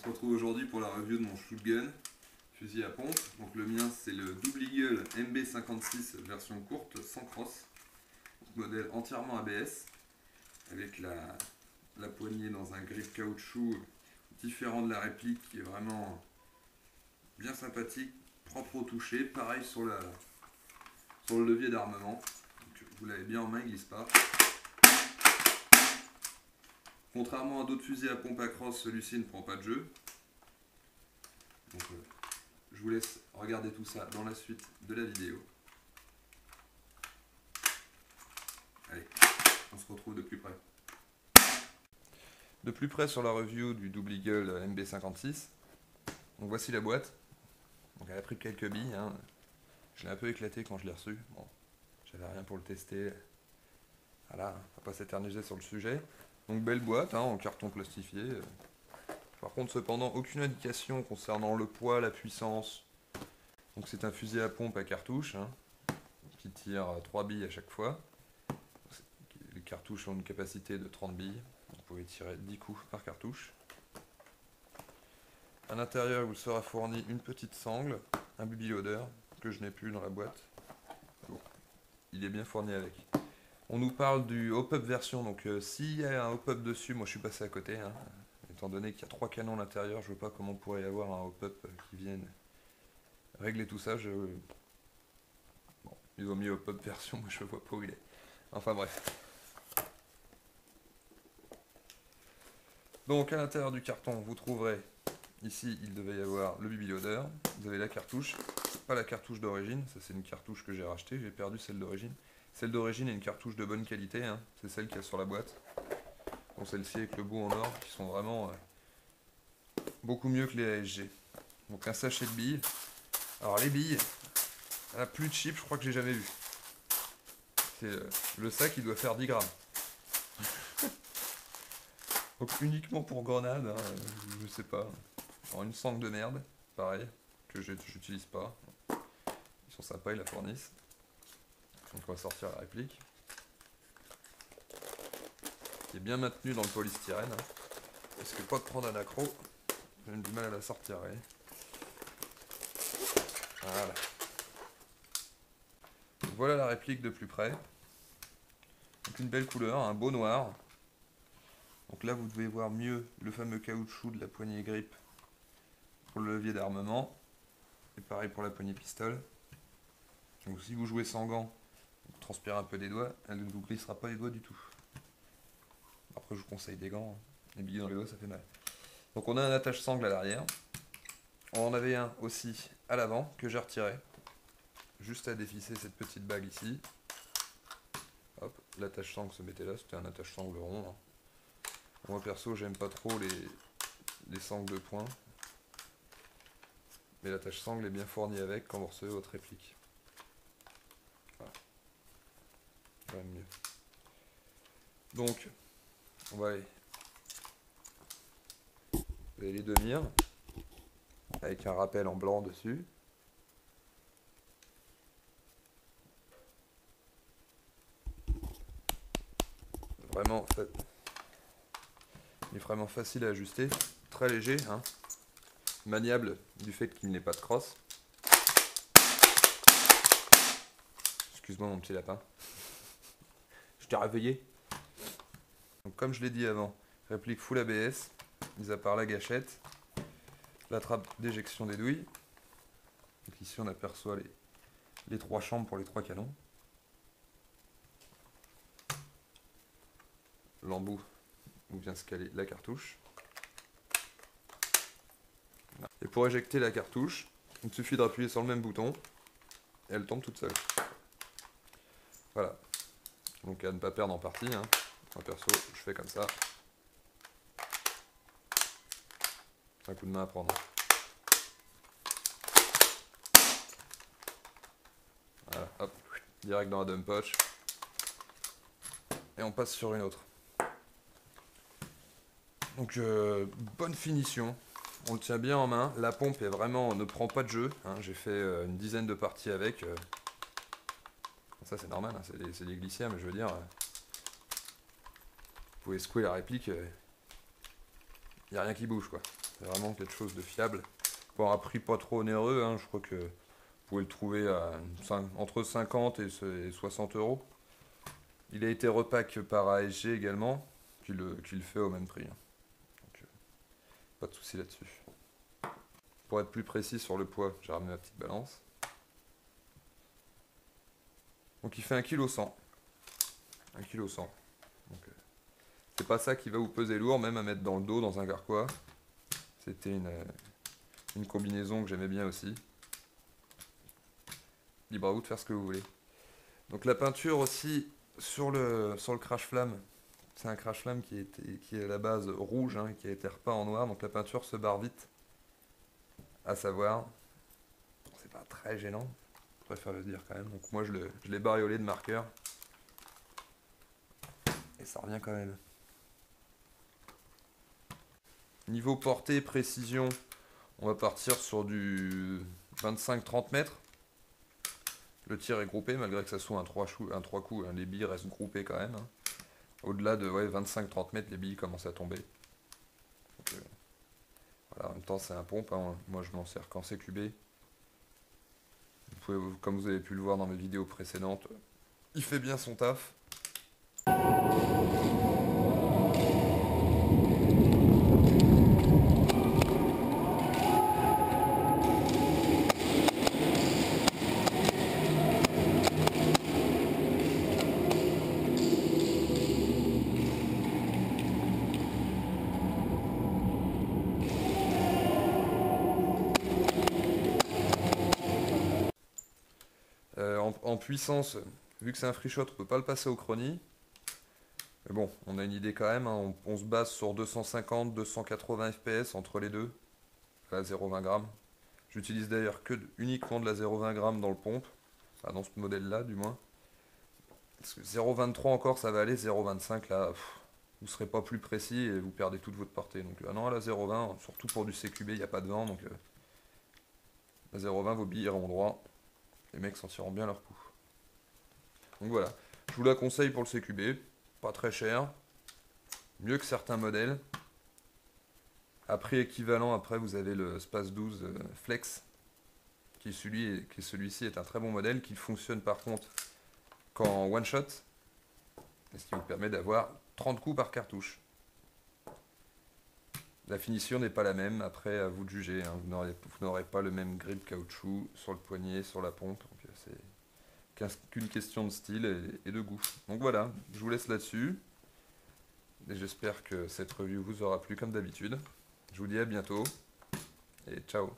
se retrouve aujourd'hui pour la review de mon shotgun fusil à pompe. Donc le mien c'est le Double Eagle MB56 version courte sans crosse, modèle entièrement ABS avec la poignée dans un grip caoutchouc différent de la réplique qui est vraiment bien sympathique, propre au toucher. Pareil sur le levier d'armement, vous l'avez bien en main, il glisse pas. Contrairement à d'autres fusils à pompe à crosse, celui-ci ne prend pas de jeu. Donc, je vous laisse regarder tout ça dans la suite de la vidéo. Allez, on se retrouve de plus près. De plus près sur la review du Double Eagle MB56. Donc voici la boîte. Donc elle a pris quelques billes. Hein. Je l'ai un peu éclaté quand je l'ai reçu. Bon, j'avais rien pour le tester. Voilà, on va pas s'éterniser sur le sujet. Donc belle boîte, hein, en carton plastifié. Par contre, cependant, aucune indication concernant le poids, la puissance. Donc c'est un fusil à pompe à cartouche, hein, qui tire 3 billes à chaque fois. Les cartouches ont une capacité de 30 billes. Vous pouvez tirer 10 coups par cartouche. À l'intérieur, il vous sera fourni une petite sangle, un baby loader, que je n'ai plus dans la boîte. Bon, il est bien fourni avec. On nous parle du hop-up version, donc s'il y a un hop-up dessus, moi je suis passé à côté, hein, étant donné qu'il y a 3 canons à l'intérieur, je ne vois pas comment on pourrait y avoir un hop-up qui vienne régler tout ça. Bon, ils ont mis hop-up version, moi je vois pas où il est. Enfin bref. Donc à l'intérieur du carton, vous trouverez, ici il devait y avoir le baby loader, vous avez la cartouche, pas la cartouche d'origine, ça c'est une cartouche que j'ai rachetée, j'ai perdu celle d'origine. Celle d'origine est une cartouche de bonne qualité, hein. C'est celle qu'il y a sur la boîte. Bon, celle-ci avec le bout en or, qui sont vraiment beaucoup mieux que les ASG. Donc un sachet de billes. Alors les billes, la plus cheap, je crois que j'ai jamais vu. C'est le sac, il doit faire 10 grammes. Donc uniquement pour grenade, hein, je sais pas. Alors, une sangle de merde, pareil, que j'utilise pas. Ils sont sympas, ils la fournissent. Donc on va sortir la réplique. Qui est bien maintenue dans le polystyrène. Hein, parce que pas de prendre un accro, j'ai du mal à la sortir. Ouais. Voilà. Donc, voilà la réplique de plus près. Donc une belle couleur, un beau noir. Donc là vous devez voir mieux le fameux caoutchouc de la poignée grip pour le levier d'armement. Et pareil pour la poignée pistole. Donc si vous jouez sans gants, vous transpirez un peu des doigts, elle ne vous glissera pas les doigts du tout. Après je vous conseille des gants, les billes dans les doigts ça fait mal. Donc on a un attache-sangle à l'arrière. On en avait un aussi à l'avant que j'ai retiré. Juste à dévisser cette petite bague ici. Hop, l'attache-sangle se mettait là, c'était un attache-sangle rond. Hein. Moi perso j'aime pas trop les sangles de poing. Mais l'attache-sangle est bien fournie avec quand vous recevez votre réplique. Voilà. Quand même mieux. Donc, on va aller les deux mires avec un rappel en blanc dessus. Vraiment, il est vraiment facile à ajuster, très léger, hein. Maniable du fait qu'il n'ait pas de crosse. Excuse-moi mon petit lapin. Je t'ai réveillé. Donc, comme je l'ai dit avant, réplique full ABS, mis à part la gâchette, la trappe d'éjection des douilles. Donc ici on aperçoit les 3 chambres pour les 3 canons. L'embout où vient se caler la cartouche. Et pour éjecter la cartouche, il suffit d'appuyer sur le même bouton et elle tombe toute seule. Voilà. Donc à ne pas perdre en partie. Hein. Moi perso, je fais comme ça. C'est un coup de main à prendre. Voilà, hop, direct dans la dump pouch. Et on passe sur une autre. Donc bonne finition. On le tient bien en main. La pompe est vraiment, ne prend pas de jeu. Hein. J'ai fait une dizaine de parties avec. Ça c'est normal, hein. C'est des glissières, mais je veux dire, vous pouvez secouer la réplique. Il n'y a rien qui bouge quoi. C'est vraiment quelque chose de fiable. Bon, à prix pas trop onéreux, hein, je crois que vous pouvez le trouver à entre 50 et 60 euros. Il a été repack par ASG également, qui le fait au même prix, hein. Donc, pas de souci là-dessus. Pour être plus précis sur le poids, j'ai ramené ma petite balance. Donc il fait 1,1 kg. 1,1 kg. Donc c'est pas ça qui va vous peser lourd, même à mettre dans le dos, dans un carquois. C'était une combinaison que j'aimais bien aussi. Libre à vous de faire ce que vous voulez. Donc la peinture aussi sur le crash flamme. C'est un crash flamme qui est à la base rouge, hein, qui a été repeint en noir. Donc la peinture se barre vite. À savoir, c'est pas très gênant. Je préfère le dire quand même. Donc moi je l'ai bariolé de marqueur. Et ça revient quand même. Niveau portée, précision, on va partir sur du 25-30 mètres. Le tir est groupé, malgré que ça soit un 3 coups, hein, les billes restent groupées quand même, hein. Au-delà de 25-30 mètres, les billes commencent à tomber. Donc, voilà, en même temps, c'est un pompe, hein. Moi je m'en sers qu'en CQB. Vous pouvez, comme vous avez pu le voir dans mes vidéos précédentes, il fait bien son taf. En puissance, vu que c'est un free shot, on peut pas le passer au chrony. Mais bon, on a une idée quand même, hein. On se base sur 250-280 fps entre les deux, à 0,20 g. J'utilise d'ailleurs uniquement de la 0,20 g dans le pompe, enfin, dans ce modèle-là du moins. Parce que 0,23 encore, ça va aller, 0,25 là, vous serez pas plus précis et vous perdez toute votre portée. Donc non, à la 0,20, surtout pour du CQB, il n'y a pas de vent, donc à 0,20, vos billes iront droit. Les mecs s'en tireront bien leur coup. Donc voilà, je vous la conseille pour le CQB, pas très cher, mieux que certains modèles. À prix équivalent, après vous avez le Space 12 Flex, celui-ci est un très bon modèle, qui fonctionne par contre qu'en one shot, ce qui vous permet d'avoir 30 coups par cartouche. La finition n'est pas la même, après à vous de juger, hein. Vous n'aurez pas le même grip caoutchouc sur le poignet, sur la pompe, donc c'est qu'une question de style et de goût. Donc voilà, je vous laisse là-dessus, et j'espère que cette review vous aura plu comme d'habitude. Je vous dis à bientôt, et ciao.